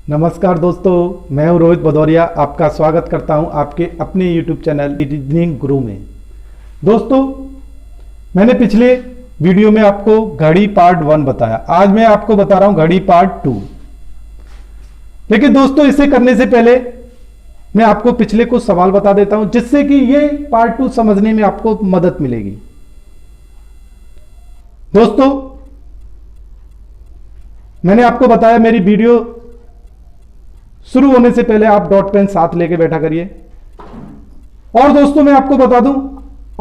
नमस्कार दोस्तों, मैं हूं रोहित भदौरिया। आपका स्वागत करता हूं आपके अपने YouTube चैनल रीजनिंग गुरु में। दोस्तों, मैंने पिछले वीडियो में आपको घड़ी पार्ट 1 बताया। आज मैं आपको बता रहा हूं घड़ी पार्ट 2। लेकिन दोस्तों, इसे करने से पहले मैं आपको पिछले कुछ सवाल बता देता हूं, जिससे कि ये पार्ट 2 समझने में आपको मदद मिलेगी। दोस्तों, मैंने आपको बताया मेरी वीडियो शुरू होने से पहले आप डॉट पेन साथ लेके बैठा करिए। और दोस्तों, मैं आपको बता दूं,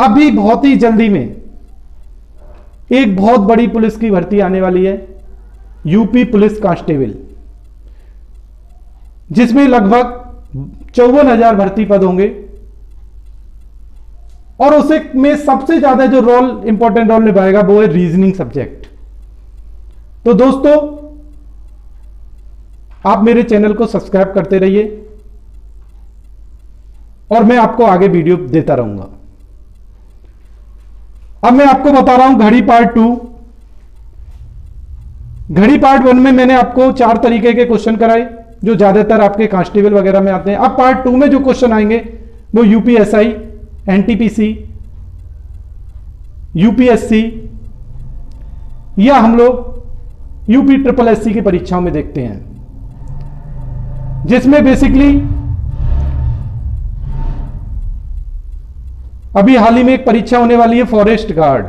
अभी बहुत ही जल्दी में एक बहुत बड़ी पुलिस की भर्ती आने वाली है, यूपी पुलिस कांस्टेबल, जिसमें लगभग 54,000 भर्ती पद होंगे। और उसे में सबसे ज्यादा जो इंपॉर्टेंट रोल निभाएगा वो है रीजनिंग सब्जेक्ट। तो दोस्तों, आप मेरे चैनल को सब्सक्राइब करते रहिए और मैं आपको आगे वीडियो देता रहूंगा। अब मैं आपको बता रहा हूं घड़ी पार्ट 2। घड़ी पार्ट 1 में मैंने आपको 4 तरीके के क्वेश्चन कराए, जो ज्यादातर आपके कांस्टेबल वगैरह में आते हैं। अब पार्ट 2 में जो क्वेश्चन आएंगे वो यूपीएसआई, एनटीपीसी, यूपीएससी या हम लोग यूपी ट्रिपल एससी की परीक्षाओं में देखते हैं, जिसमें बेसिकली अभी हाल ही में एक परीक्षा होने वाली है फॉरेस्ट गार्ड,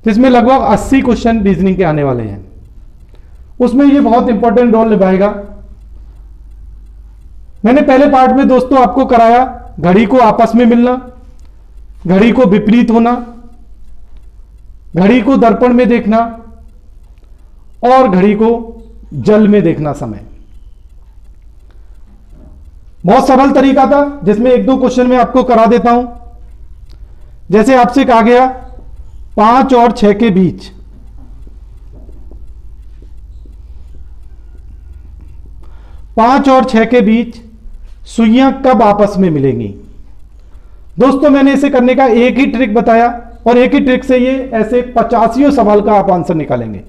जिसमें लगभग 80 क्वेश्चन रीजनिंग के आने वाले हैं। उसमें ये बहुत इंपॉर्टेंट रोल निभाएगा। मैंने पहले पार्ट में दोस्तों आपको कराया घड़ी को आपस में मिलना, घड़ी को विपरीत होना, घड़ी को दर्पण में देखना और घड़ी को जल में देखना समय। बहुत सरल तरीका था, जिसमें 1-2 क्वेश्चन मैं आपको करा देता हूं। जैसे आपसे कहा गया 5 और 6 के बीच 5 और 6 के बीच सुइयां कब आपस में मिलेंगी। दोस्तों, मैंने इसे करने का एक ही ट्रिक बताया और एक ही ट्रिक से ये ऐसे 85 सवाल का आप आंसर निकालेंगे।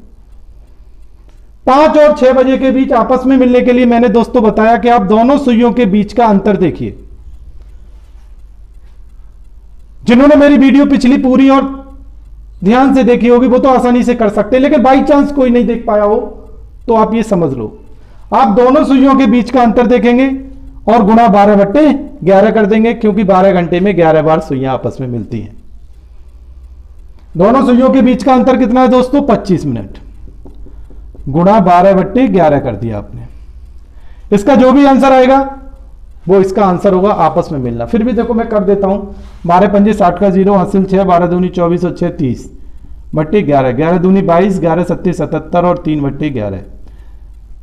5 और 6 बजे के बीच आपस में मिलने के लिए मैंने दोस्तों बताया कि आप दोनों सुइयों के बीच का अंतर देखिए। जिन्होंने मेरी वीडियो पिछली पूरी और ध्यान से देखी होगी वो तो आसानी से कर सकते हैं, लेकिन बाई चांस कोई नहीं देख पाया हो तो आप ये समझ लो, आप दोनों सुइयों के बीच का अंतर देखेंगे और गुणा 12/11 कर देंगे, क्योंकि 12 घंटे में 11 बार सुइयां आपस में मिलती हैं। दोनों सुइयों के बीच का अंतर कितना है दोस्तों? 25 मिनट। गुणा 12/11 कर दिया आपने। इसका जो भी आंसर आएगा वो इसका आंसर होगा आपस में मिलना। फिर भी देखो मैं कर देता हूं, 12 पंजे 60 का 0 हासिल 6, 12 दूनी 24 और 6 30 बट्टे 11, 11 दूनी 22, 11 सत्ते 77 और 3/11।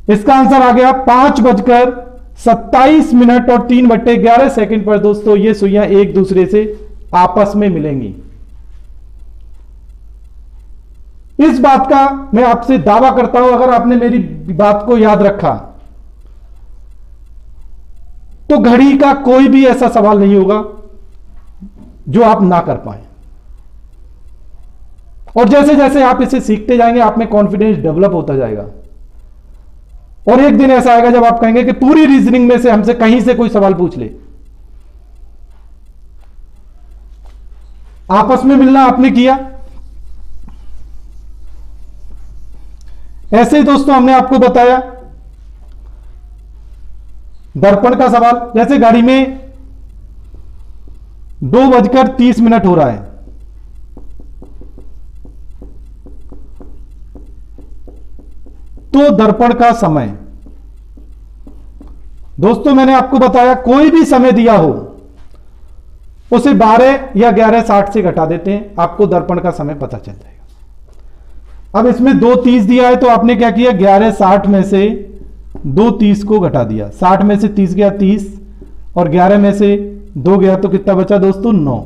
इसका आंसर आ गया 5:27 और 3/11 सेकंड पर। दोस्तों, ये सुइयां एक दूसरे से आपस में मिलेंगी। इस बात का मैं आपसे दावा करता हूं, अगर आपने मेरी बात को याद रखा तो घड़ी का कोई भी ऐसा सवाल नहीं होगा जो आप ना कर पाए। और जैसे जैसे आप इसे सीखते जाएंगे, आप में कॉन्फिडेंस डेवलप होता जाएगा। और एक दिन ऐसा आएगा जब आप कहेंगे कि पूरी रीजनिंग में से हमसे कहीं से कोई सवाल पूछ ले। आपस में मिलना आपने किया। ऐसे ही दोस्तों हमने आपको बताया दर्पण का सवाल। जैसे गाड़ी में 2:30 हो रहा है, तो दर्पण का समय दोस्तों मैंने आपको बताया कोई भी समय दिया हो उसे 12 या 11:60 से घटा देते हैं, आपको दर्पण का समय पता चल जाएगा। अब इसमें 2:30 दिया है तो आपने क्या किया, 11:60 में से 2:30 को घटा दिया। 60 में से 30 गया 30 और 11 में से 2 गया तो कितना बचा दोस्तों? 9।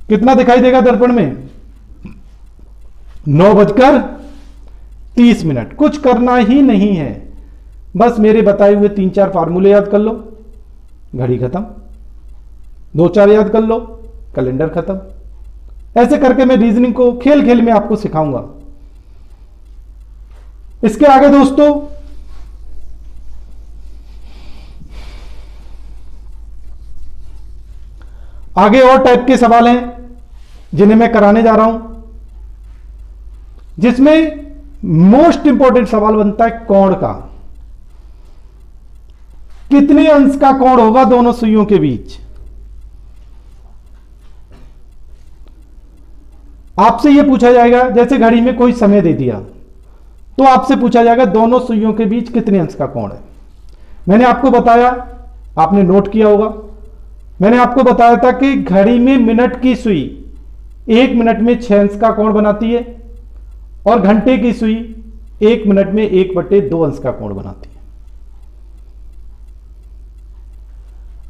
कितना दिखाई देगा दर्पण में? 9:30। कुछ करना ही नहीं है, बस मेरे बताए हुए 3-4 फार्मूले याद कर लो, घड़ी खत्म। 2-4 याद कर लो, कैलेंडर खत्म। ऐसे करके मैं रीजनिंग को खेल खेल में आपको सिखाऊंगा। इसके आगे दोस्तों आगे और टाइप के सवाल हैं जिन्हें मैं कराने जा रहा हूं, जिसमें मोस्ट इंपॉर्टेंट सवाल बनता है कोण का। कितने अंश का कोण होगा दोनों सुइयों के बीच? आपसे यह पूछा जाएगा, जैसे घड़ी में कोई समय दे दिया तो आपसे पूछा जाएगा दोनों सुइयों के बीच कितने अंश का कोण है। मैंने आपको बताया, आपने नोट किया होगा, मैंने आपको बताया था कि घड़ी में मिनट की सुई 1 मिनट में 6 अंश का कोण बनाती है और घंटे की सुई 1 मिनट में 1/2 अंश का कोण बनाती है।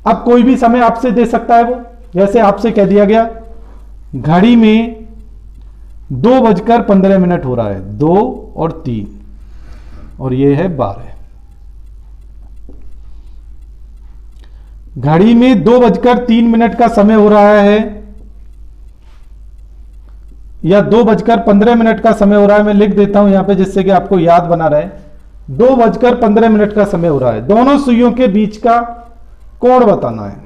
अब कोई भी समय आपसे दे सकता है, वो जैसे आपसे कह दिया गया घड़ी में 2:15 हो रहा है, 2 और 3 और ये है 12। घड़ी में 2:03 का समय हो रहा है या 2:15 का समय हो रहा है। मैं लिख देता हूं यहां पे जिससे कि आपको याद बना रहे। 2:15 का समय हो रहा है। दोनों सुइयों के बीच का कोण बताना है।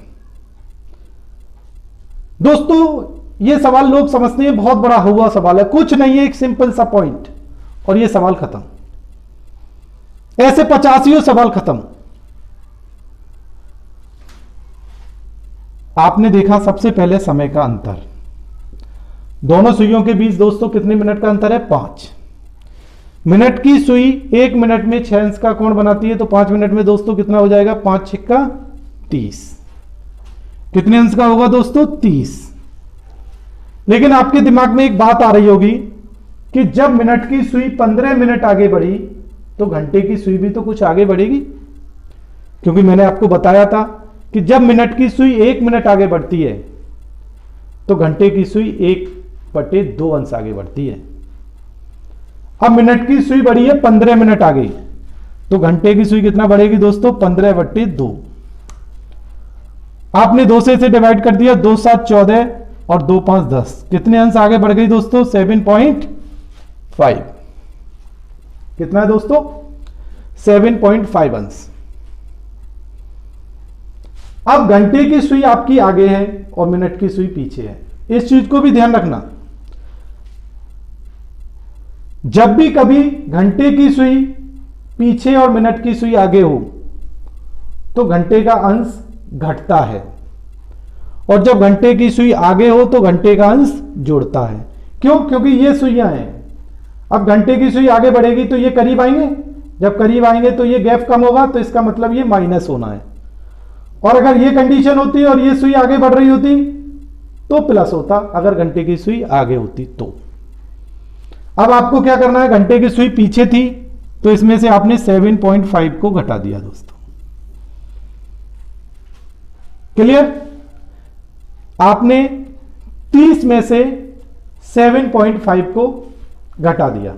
दोस्तों यह सवाल लोग समझते हैं बहुत बड़ा हुआ सवाल है, कुछ नहीं है, एक सिंपल सा पॉइंट और यह सवाल खत्म। ऐसे 85 सवाल खत्म। आपने देखा सबसे पहले समय का अंतर। दोनों सुइयों के बीच दोस्तों कितने मिनट का अंतर है? 5 मिनट की सुई 1 मिनट में 6 अंश का कोण बनाती है, तो 5 मिनट में दोस्तों कितना हो जाएगा? 5 6 30। कितने अंश का होगा दोस्तों? 30। लेकिन आपके दिमाग में एक बात आ रही होगी कि जब मिनट की सुई 15 मिनट आगे बढ़ी तो घंटे की सुई भी तो कुछ आगे बढ़ेगी, क्योंकि मैंने आपको बताया था कि जब मिनट की सुई 1 मिनट आगे बढ़ती है तो घंटे की सुई 1/2 अंश आगे बढ़ती है। अब मिनट की सुई बढ़ी है 15 मिनट आगे, तो घंटे की सुई कितना बढ़ेगी दोस्तों? 15/2। आपने 2 से इसे डिवाइड कर दिया, 2 7 14 और 2 5 10। कितने अंश आगे बढ़ गई दोस्तों? 7.5। कितना है दोस्तों? 7.5 अंश। अब घंटे की सुई आपकी आगे है और मिनट की सुई पीछे है। इस चीज को भी ध्यान रखना, जब भी कभी घंटे की सुई पीछे और मिनट की सुई आगे हो तो घंटे का अंश घटता है, और जब घंटे की सुई आगे हो तो घंटे का अंश जुड़ता है। क्यों? क्योंकि ये सुइयां हैं। अब घंटे की सुई आगे बढ़ेगी तो ये करीब आएंगे, जब करीब आएंगे तो ये गैप कम होगा, तो इसका मतलब ये माइनस होना है। और अगर ये कंडीशन होती और ये सुई आगे बढ़ रही होती तो प्लस होता, अगर घंटे की सुई आगे होती तो। अब आपको क्या करना है? घंटे की सुई पीछे थी तो इसमें से आपने 7.5 को घटा दिया दोस्तों। क्लियर? आपने 30 में से 7.5 को घटा दिया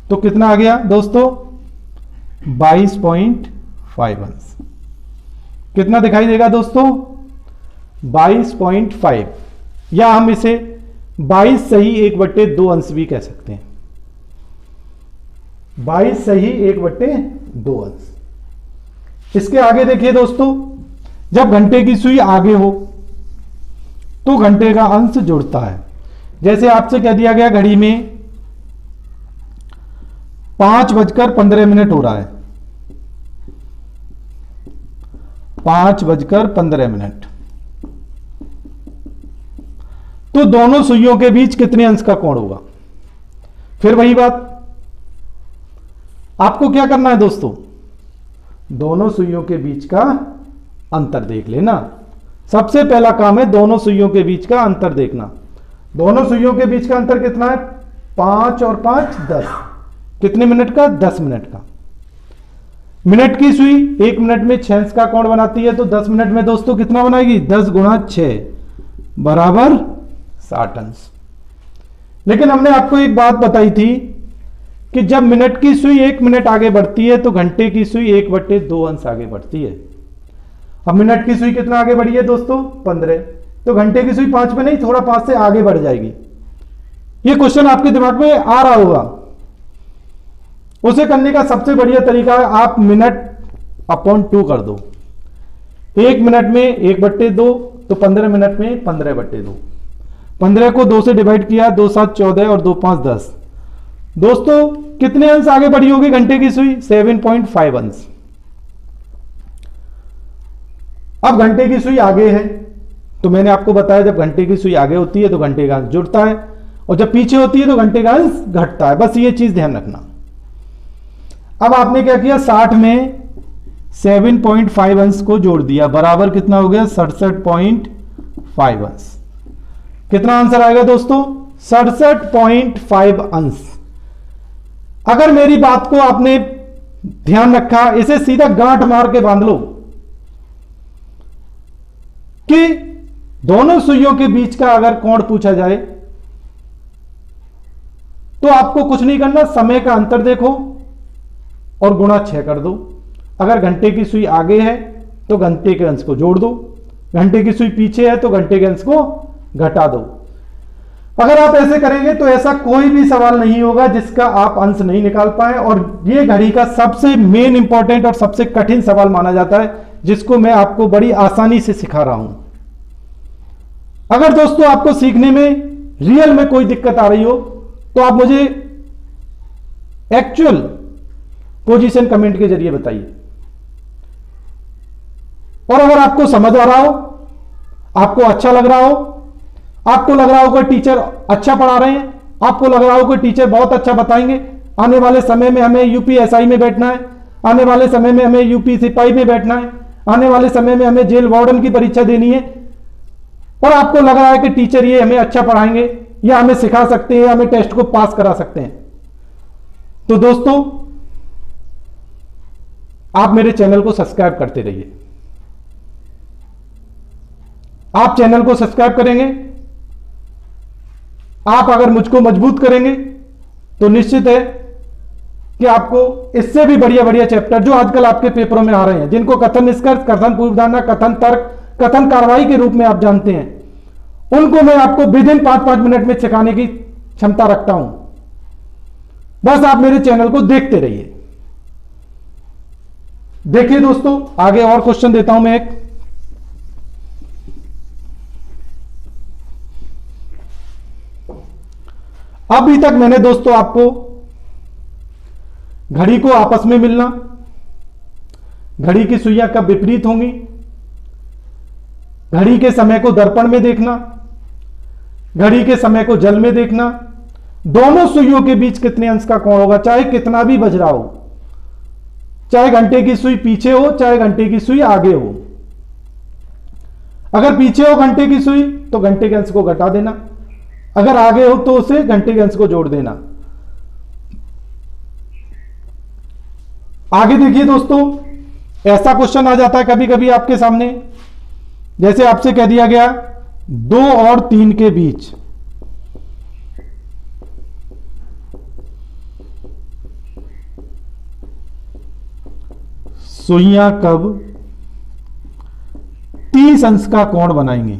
तो कितना आ गया दोस्तों? 22.5 अंश। कितना दिखाई देगा दोस्तों? 22.5, या हम इसे 22 सही 1/2 अंश भी कह सकते हैं। 22 सही 1/2 अंश। इसके आगे देखिए दोस्तों, जब घंटे की सुई आगे हो तो घंटे का अंश जुड़ता है। जैसे आपसे कह दिया गया घड़ी में 5:15 हो रहा है, 5:15, तो दोनों सुइयों के बीच कितने अंश का कोण होगा? फिर वही बात, आपको क्या करना है दोस्तों? दोनों सुइयों के बीच का अंतर देख लेना। सबसे पहला काम है दोनों सुइयों के बीच का अंतर देखना। दोनों सुइयों के बीच का अंतर कितना है? 5 और 5 10। कितने मिनट का? 10 मिनट का। मिनट की सुई 1 मिनट में 6 अंश का कोण बनाती है, तो 10 मिनट में दोस्तों कितना बनाएगी? 10 × 6 बराबर 60 अंश। लेकिन हमने आपको एक बात बताई थी कि जब मिनट की सुई 1 मिनट आगे बढ़ती है तो घंटे की सुई 1/2 अंश आगे बढ़ती है। अब मिनट की सुई कितना आगे बढ़ी है दोस्तों? 15, तो घंटे की सुई 5 में नहीं, थोड़ा 5 से आगे बढ़ जाएगी। ये क्वेश्चन आपके दिमाग में आ रहा होगा। उसे करने का सबसे बढ़िया तरीका है आप मिनट अपॉन 2 कर दो। 1 मिनट में 1/2, तो 15 मिनट में 15/2। 15 को 2 से डिवाइड किया, 2 7 14 और 2 5 10। दोस्तों कितने अंश आगे बढ़ी होगी घंटे की सुई? 7.5 अंश। अब घंटे की सुई आगे है, तो मैंने आपको बताया जब घंटे की सुई आगे होती है तो घंटे का अंश जुड़ता है, और जब पीछे होती है तो घंटे का अंश घटता है। बस ये चीज ध्यान रखना। अब आपने क्या किया, 60 में 7.5 अंश को जोड़ दिया, बराबर कितना हो गया? 67.5 अंश। कितना आंसर आएगा दोस्तों? 67.5 अंश। अगर मेरी बात को आपने ध्यान रखा, इसे सीधा गांठ मार के बांध लो कि दोनों सुइयों के बीच का अगर कोण पूछा जाए तो आपको कुछ नहीं करना, समय का अंतर देखो और गुणा 6 कर दो। अगर घंटे की सुई आगे है तो घंटे के अंश को जोड़ दो, घंटे की सुई पीछे है तो घंटे के अंश को घटा दो। अगर आप ऐसे करेंगे तो ऐसा कोई भी सवाल नहीं होगा जिसका आप अंश नहीं निकाल पाए, और यह घड़ी का सबसे मेन इंपॉर्टेंट और सबसे कठिन सवाल माना जाता है, जिसको मैं आपको बड़ी आसानी से सिखा रहा हूं। अगर दोस्तों आपको सीखने में रियल में कोई दिक्कत आ रही हो तो आप मुझे एक्चुअल पोजीशन कमेंट के जरिए बताइए। और अगर आपको समझ आ रहा हो, आपको अच्छा लग रहा हो, आपको लग रहा हो कि टीचर अच्छा पढ़ा रहे हैं, आपको लग रहा हो कि टीचर बहुत अच्छा बताएंगे, आने वाले समय में हमें यूपीएसआई में बैठना है, आने वाले समय में हमें यूपी सिपाही में बैठना है, आने वाले समय में हमें जेल वार्डन की परीक्षा देनी है, और आपको लग रहा है कि टीचर ये हमें अच्छा पढ़ाएंगे या हमें सिखा सकते हैं, हमें टेस्ट को पास करा सकते हैं, तो दोस्तों आप मेरे चैनल को सब्सक्राइब करते रहिए। आप चैनल को सब्सक्राइब करेंगे, आप अगर मुझको मजबूत करेंगे तो निश्चित है कि आपको इससे भी बढ़िया बढ़िया चैप्टर जो आजकल आपके पेपरों में आ रहे हैं, जिनको कथन निष्कर्ष, कथन पूर्वधारणा, कथन तर्क, कथन कार्रवाई के रूप में आप जानते हैं, उनको मैं आपको विद इन 5-5 मिनट में सिखाने की क्षमता रखता हूं। बस आप मेरे चैनल को देखते रहिए। देखिए दोस्तों, आगे और क्वेश्चन देता हूं मैं एक। अभी तक मैंने दोस्तों आपको घड़ी को आपस में मिलना, घड़ी की सुइयां कब विपरीत होंगी, घड़ी के समय को दर्पण में देखना, घड़ी के समय को जल में देखना, दोनों सुइयों के बीच कितने अंश का कोण होगा, चाहे कितना भी बज रहा हो, चाहे घंटे की सुई पीछे हो, चाहे घंटे की सुई आगे हो। अगर पीछे हो घंटे की सुई तो घंटे के अंश को घटा देना, अगर आगे हो तो उसे घंटे के अंश को जोड़ देना। आगे देखिए दोस्तों, ऐसा क्वेश्चन आ जाता है कभी कभी आपके सामने, जैसे आपसे कह दिया गया 2 और 3 के बीच सुइयां कब 30 अंश का कोण बनाएंगी।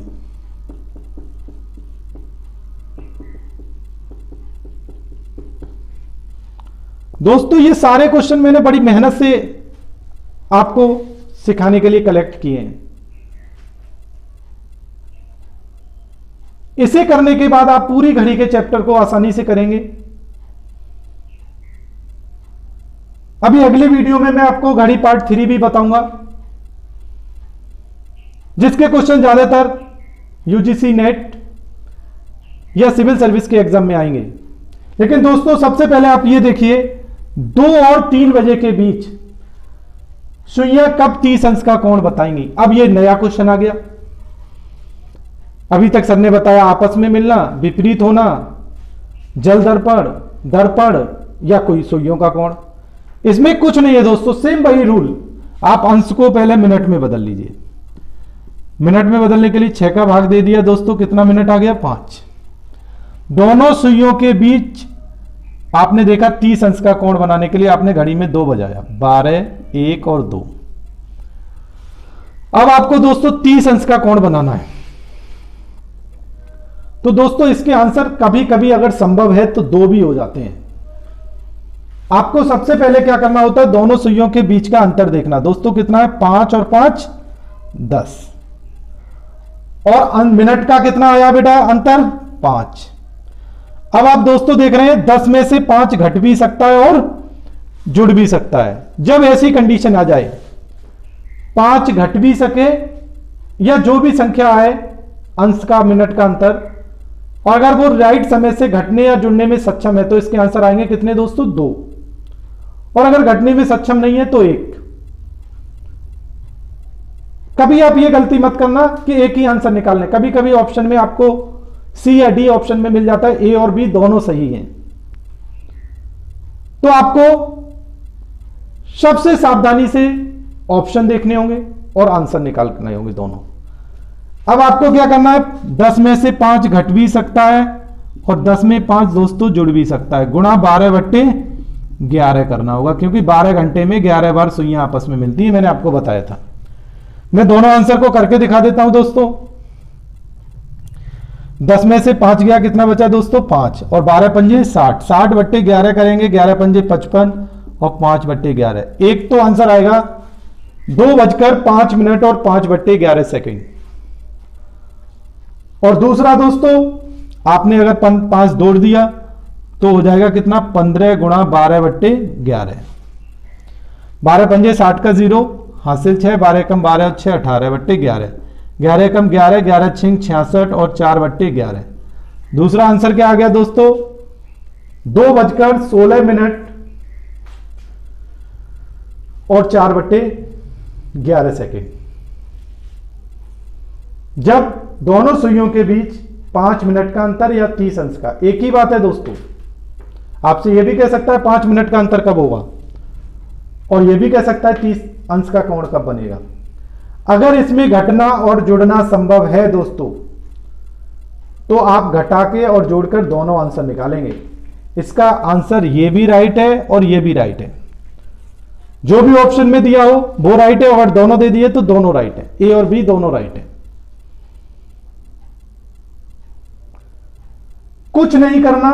दोस्तों ये सारे क्वेश्चन मैंने बड़ी मेहनत से आपको सिखाने के लिए कलेक्ट किए हैं। इसे करने के बाद आप पूरी घड़ी के चैप्टर को आसानी से करेंगे। अभी अगले वीडियो में मैं आपको घड़ी पार्ट 3 भी बताऊंगा, जिसके क्वेश्चन ज्यादातर यूजीसी नेट या सिविल सर्विस के एग्जाम में आएंगे। लेकिन दोस्तों सबसे पहले आप ये देखिए, 2 और 3 बजे के बीच सुइयां कब 30 अंश का कोण बताएंगी। अब ये नया क्वेश्चन आ गया। अभी तक सर ने बताया आपस में मिलना, विपरीत होना, जल दर्पण, दर्पण या कोई सुइयों का कोण। इसमें कुछ नहीं है दोस्तों, सेम वही रूल। आप अंश को पहले मिनट में बदल लीजिए। मिनट में बदलने के लिए 6 का भाग दे दिया दोस्तों, कितना मिनट आ गया? 5। दोनों सुइयों के बीच आपने देखा 30 अंश का कोण बनाने के लिए आपने घड़ी में 2 बजाया, 12, 1 और 2। अब आपको दोस्तों 30 अंश का कोण बनाना है। तो दोस्तों इसके आंसर कभी कभी अगर संभव है तो 2 भी हो जाते हैं। आपको सबसे पहले क्या करना होता है, दोनों सुइयों के बीच का अंतर देखना। दोस्तों कितना है? 5 और 5 10। और मिनट का कितना आया बेटा अंतर 5। अब आप दोस्तों देख रहे हैं 10 में से 5 घट भी सकता है और जुड़ भी सकता है। जब ऐसी कंडीशन आ जाए 5 घट भी सके या जो भी संख्या आए अंश का मिनट का अंतर, और अगर वो राइट समय से घटने या जुड़ने में सक्षम है तो इसके आंसर आएंगे कितने दोस्तों 2, और अगर घटने में सक्षम नहीं है तो 1। कभी आप ये गलती मत करना कि एक ही आंसर निकालने, कभी कभी ऑप्शन में आपको सी या डी ऑप्शन में मिल जाता है, ए और बी दोनों सही हैं। तो आपको सबसे सावधानी से ऑप्शन देखने होंगे और आंसर निकालने होंगे दोनों। अब आपको क्या करना है, 10 में से 5 घट भी सकता है और 10 में 5 दोस्तों जुड़ भी सकता है, गुणा 12/11 करना होगा, क्योंकि 12 घंटे में 11 बार सुइयां आपस में मिलती है, मैंने आपको बताया था। मैं दोनों आंसर को करके दिखा देता हूं दोस्तों। 10 में से 5 गया, कितना बचा दोस्तों 5, और 12 पंजे 60, 60/11 करेंगे, 11 पंजे 55 और 5/11, एक तो आंसर आएगा 2:05 और 5/11। और दूसरा दोस्तों आपने अगर 5 जोड़ दिया तो हो जाएगा कितना 15 गुणा 12/11, 12 पंजे 60 का 0 हासिल 6, 12 कम 12 और 6 18/11, 11 कम 11, 11 छिंग 66 और 4/11। दूसरा आंसर क्या आ गया दोस्तों 2:16 और 4/11। जब दोनों सुइयों के बीच 5 मिनट का अंतर या 30 अंश का, एक ही बात है दोस्तों। आपसे यह भी कह सकता है 5 मिनट का अंतर कब होगा, और यह भी कह सकता है 30 अंश का कोण कब बनेगा। अगर इसमें घटना और जुड़ना संभव है दोस्तों तो आप घटा के और जोड़कर दोनों आंसर निकालेंगे। इसका आंसर ये भी राइट है और ये भी राइट है, जो भी ऑप्शन में दिया हो वो राइट है, अगर दोनों दे दिए तो दोनों राइट है, ए और बी दोनों राइट है। कुछ नहीं करना,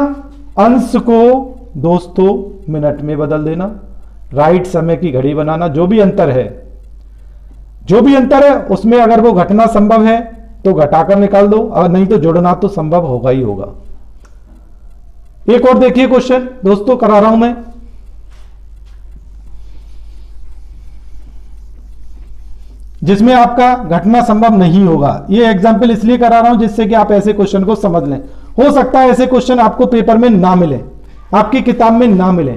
अंश को दोस्तों मिनट में बदल देना, राइट समय की घड़ी बनाना, जो भी अंतर है उसमें अगर वो घटना संभव है तो घटाकर निकाल दो, और नहीं तो जुड़ना तो संभव होगा ही होगा। एक और देखिए क्वेश्चन दोस्तों करा रहा हूं मैं, जिसमें आपका घटना संभव नहीं होगा। ये एग्जाम्पल इसलिए करा रहा हूं जिससे कि आप ऐसे क्वेश्चन को समझ लें। हो सकता है ऐसे क्वेश्चन आपको पेपर में ना मिले, आपकी किताब में ना मिले,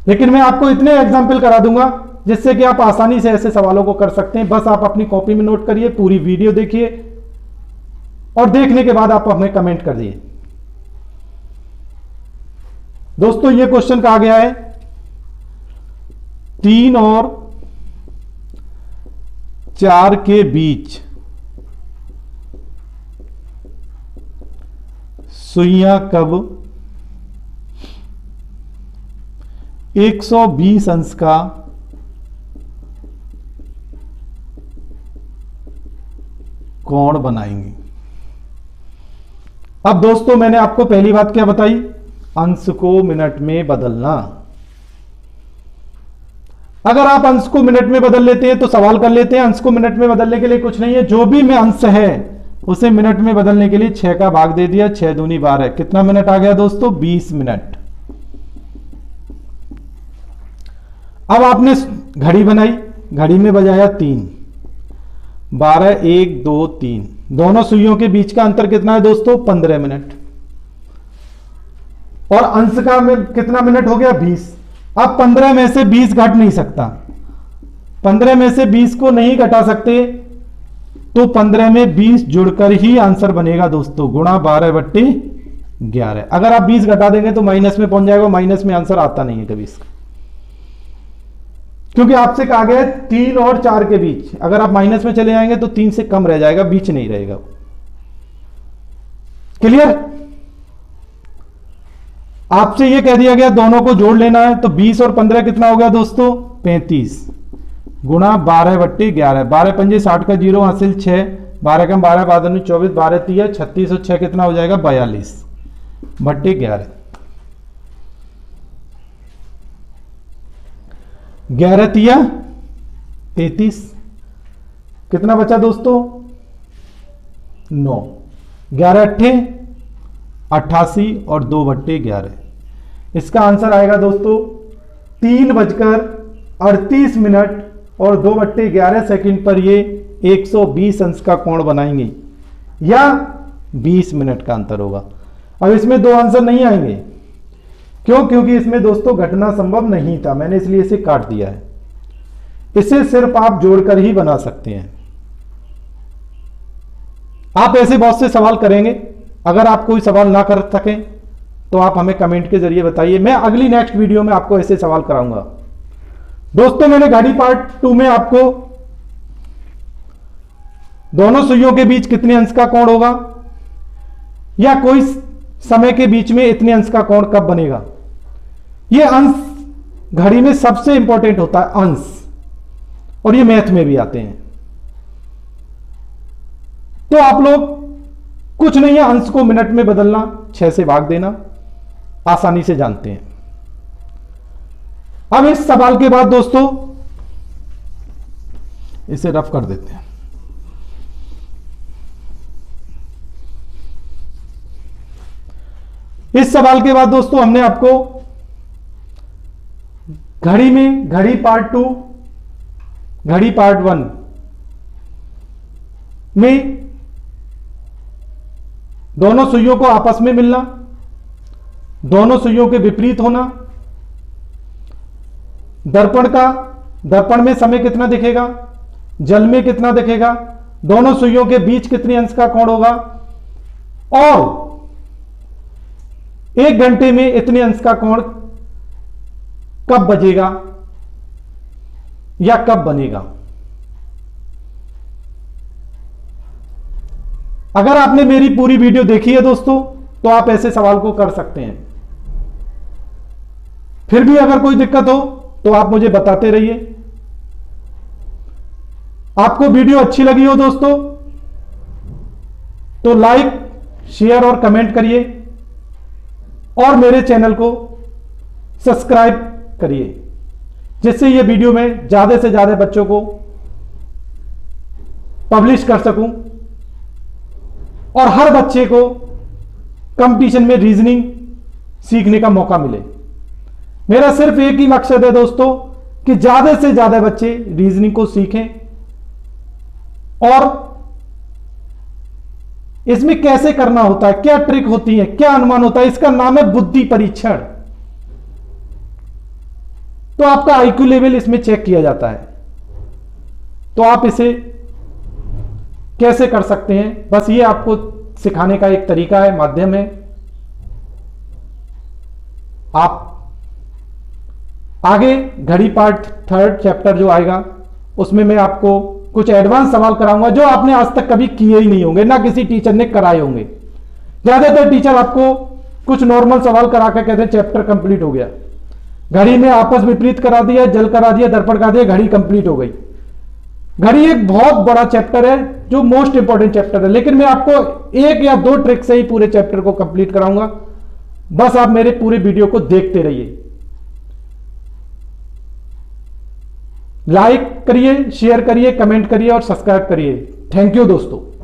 लेकिन मैं आपको इतने एग्जाम्पल करा दूंगा जिससे कि आप आसानी से ऐसे सवालों को कर सकते हैं। बस आप अपनी कॉपी में नोट करिए, पूरी वीडियो देखिए और देखने के बाद आप हमें कमेंट कर दिए। दोस्तों ये क्वेश्चन कहा गया है 3 और 4 के बीच सुइयां कब 120 अंश का कोण बनाएंगी। अब दोस्तों मैंने आपको पहली बात क्या बताई, अंश को मिनट में बदलना। अगर आप अंश को मिनट में बदल लेते हैं तो सवाल कर लेते हैं, अंश को मिनट में बदलने के लिए कुछ नहीं है, जो भी में अंश है उसे मिनट में बदलने के लिए 6 का भाग दे दिया, 6 दूनी 12, कितना मिनट आ गया दोस्तों 20 मिनट। अब आपने घड़ी बनाई, घड़ी में बजाया 3, 12 1 2 3, दोनों सुइयों के बीच का अंतर कितना है दोस्तों 15 मिनट, और अंश का कितना मिनट हो गया 20। अब 15 में से 20 घट नहीं सकता, 15 में से 20 को नहीं घटा सकते, तो 15 में 20 जुड़कर ही आंसर बनेगा दोस्तों, गुणा 12/11। अगर आप 20 घटा देंगे तो माइनस में पहुंच जाएगा, माइनस में आंसर आता नहीं है कभी इसका, क्योंकि आपसे कहा गया है 3 और 4 के बीच। अगर आप माइनस में चले जाएंगे तो 3 से कम रह जाएगा, बीच नहीं रहेगा। क्लियर? आपसे यह कह दिया गया दोनों को जोड़ लेना है, तो 20 और 15 कितना हो गया दोस्तों 35, गुणा 12/11, 12 पंजे 60 का 0 हासिल 6, 12 कम 12 12 24, 12 3 36 और 6 कितना हो जाएगा 42/11। 11 3 33, कितना बचा दोस्तों 9, 11 अट्ठे 88 और 2/11। इसका आंसर आएगा दोस्तों 3:38 और 2/11 सेकंड पर ये 120 अंश का कोण बनाएंगे या 20 मिनट का अंतर होगा। अब इसमें दो आंसर नहीं आएंगे, क्यों? क्योंकि इसमें दोस्तों घटना संभव नहीं था, मैंने इसलिए इसे काट दिया है। इसे सिर्फ आप जोड़कर ही बना सकते हैं। आप ऐसे बहुत से सवाल करेंगे, अगर आप कोई सवाल ना कर सकें तो आप हमें कमेंट के जरिए बताइए, मैं अगली नेक्स्ट वीडियो में आपको ऐसे सवाल कराऊंगा। दोस्तों मैंने घड़ी पार्ट 2 में आपको दोनों सुइयों के बीच कितने अंश का कोण होगा या कोई समय के बीच में इतने अंश का कोण कब बनेगा, यह अंश घड़ी में सबसे इंपॉर्टेंट होता है, अंश, और ये मैथ में भी आते हैं। तो आप लोग कुछ नहीं है, अंश को मिनट में बदलना, 6 से भाग देना, आसानी से जानते हैं। अब इस सवाल के बाद दोस्तों इसे रफ कर देते हैं। इस सवाल के बाद दोस्तों हमने आपको घड़ी में घड़ी पार्ट 2, घड़ी पार्ट 1 में दोनों सुइयों को आपस में मिलना, दोनों सुइयों के विपरीत होना, दर्पण में समय कितना दिखेगा, जल में कितना दिखेगा, दोनों सुइयों के बीच कितने अंश का कोण होगा और 1 घंटे में इतने अंश का कोण कब बजेगा या कब बनेगा। अगर आपने मेरी पूरी वीडियो देखी है दोस्तों तो आप ऐसे सवाल को कर सकते हैं। फिर भी अगर कोई दिक्कत हो तो आप मुझे बताते रहिए। आपको वीडियो अच्छी लगी हो दोस्तों तो लाइक, शेयर और कमेंट करिए और मेरे चैनल को सब्सक्राइब करिए, जिससे ये वीडियो मैं ज्यादा से ज्यादा बच्चों को पब्लिश कर सकूं और हर बच्चे को कंपटीशन में रीजनिंग सीखने का मौका मिले। मेरा सिर्फ एक ही मकसद है दोस्तों कि ज्यादा से ज्यादा बच्चे रीजनिंग को सीखें और इसमें कैसे करना होता है, क्या ट्रिक होती है, क्या अनुमान होता है, इसका नाम है बुद्धि परीक्षण। तो आपका आईक्यू लेवल इसमें चेक किया जाता है। तो आप इसे कैसे कर सकते हैं, बस ये आपको सिखाने का एक तरीका है, माध्यम है। आप आगे घड़ी पार्ट 3 चैप्टर जो आएगा उसमें मैं आपको कुछ एडवांस सवाल कराऊंगा जो आपने आज तक कभी किए ही नहीं होंगे, ना किसी टीचर ने कराए होंगे। ज्यादातर टीचर आपको कुछ नॉर्मल सवाल करा के कहते हैं चैप्टर कंप्लीट हो गया। घड़ी में आपस विपरीत करा दिया, जल करा दिया, दर्पण करा दिया, घड़ी कंप्लीट हो गई। घड़ी एक बहुत बड़ा चैप्टर है जो मोस्ट इंपॉर्टेंट चैप्टर है, लेकिन मैं आपको 1 या 2 ट्रिक से ही पूरे चैप्टर को कंप्लीट कराऊंगा। बस आप मेरे पूरे वीडियो को देखते रहिए। लाइक करिए, शेयर करिए, कमेंट करिए और सब्सक्राइब करिए। थैंक यू दोस्तों।